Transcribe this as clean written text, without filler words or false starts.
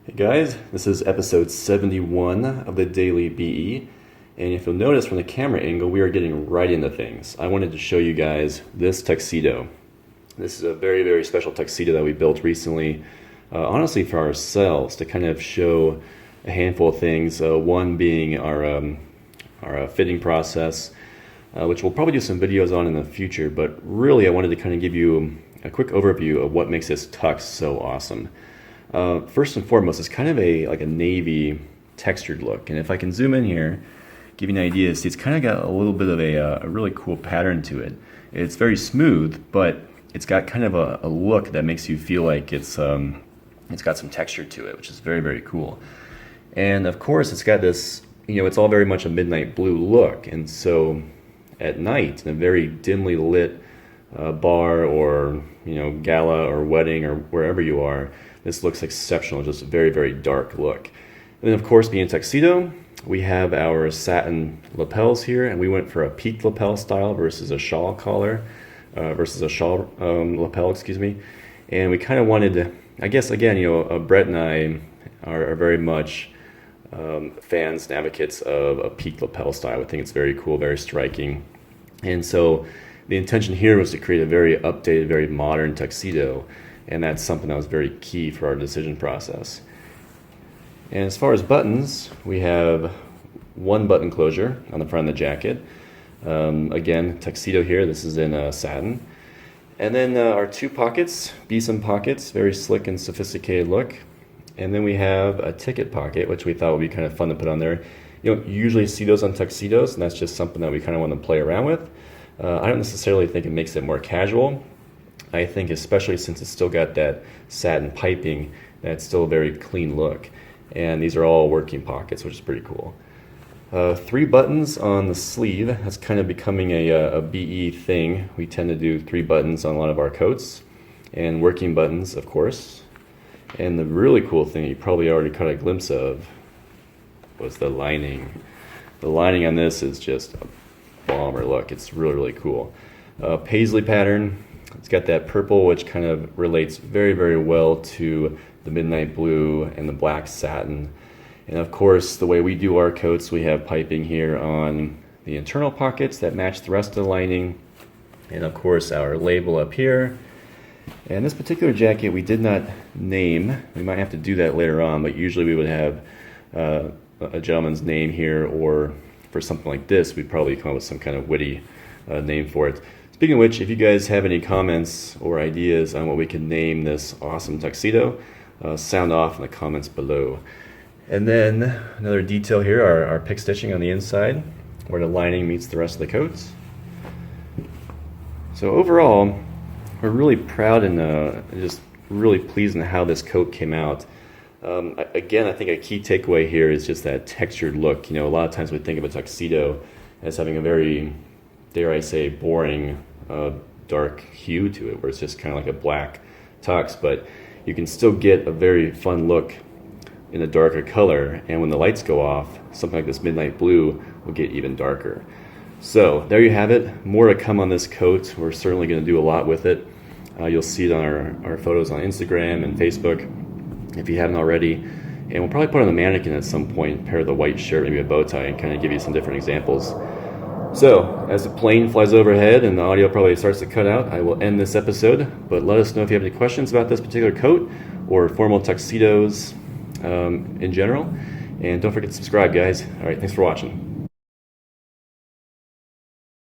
Hey guys, this is episode 71 of the Daily BE, and if you'll notice from the camera angle, we are getting right into things. I wanted to show you guys this tuxedo. This is a very, very special tuxedo that we built recently, honestly for ourselves, to kind of show a handful of things. One being our fitting process, which we'll probably do some videos on in the future, but really I wanted to kind of give you a quick overview of what makes this tux so awesome. First and foremost, it's kind of like a navy textured look, and if I can zoom in here, give you an idea, see it's kind of got a little bit of a really cool pattern to it. It's very smooth, but it's got kind of a look that makes you feel like it's got some texture to it, which is very, very cool. And of course, it's got this, it's all very much a midnight blue look, and so at night, in a very dimly lit bar or gala or wedding or wherever you are, this looks exceptional, just a very, very dark look. And then of course, being a tuxedo, we have our satin lapels here, and we went for a peaked lapel style versus a shawl collar, lapel, excuse me. And we kind of wanted to, I guess again, Brett and I are very much fans and advocates of a peaked lapel style. I think it's very cool, very striking. And so the intention here was to create a very updated, very modern tuxedo, and that's something that was very key for our decision process. And as far as buttons, we have one button closure on the front of the jacket. Again, tuxedo here, this is in satin. And then our two pockets, besom pockets, very slick and sophisticated look. And then we have a ticket pocket, which we thought would be kind of fun to put on there. You don't usually see those on tuxedos, and that's just something that we kind of want to play around with. I don't necessarily think it makes it more casual. I think especially since it's still got that satin piping, that's still a very clean look. And these are all working pockets, which is pretty cool. 3 buttons on the sleeve. That's kind of becoming a BE thing. We tend to do 3 buttons on a lot of our coats, and working buttons, of course. And the really cool thing you probably already caught a glimpse of was the lining. The lining on this is just a bomber look. It's really, really cool. Paisley pattern. It's got that purple, which kind of relates very, very well to the midnight blue and the black satin. And of course, the way we do our coats, we have piping here on the internal pockets that match the rest of the lining. And of course, our label up here. And this particular jacket we did not name. We might have to do that later on, but usually we would have a gentleman's name here, or for something like this, we'd probably come up with some kind of witty name for it. Speaking of which, if you guys have any comments or ideas on what we can name this awesome tuxedo, sound off in the comments below. And then another detail here, our pick stitching on the inside, where the lining meets the rest of the coats. So overall, we're really proud and just really pleased in how this coat came out. Again, I think a key takeaway here is just that textured look. A lot of times we think of a tuxedo as having a very, dare I say, boring, dark hue to it, where it's just kind of like a black tux, but you can still get a very fun look in a darker color, and when the lights go off, something like this midnight blue will get even darker. So there you have it. More to come on this coat. We're certainly going to do a lot with it. You'll see it on our photos on Instagram and Facebook if you haven't already. And we'll probably put on a mannequin at some point, pair the white shirt, maybe a bow tie, and kind of give you some different examples. So, as the plane flies overhead and the audio probably starts to cut out, I will end this episode, but let us know if you have any questions about this particular coat or formal tuxedos in general. And don't forget to subscribe, guys. All right, thanks for watching.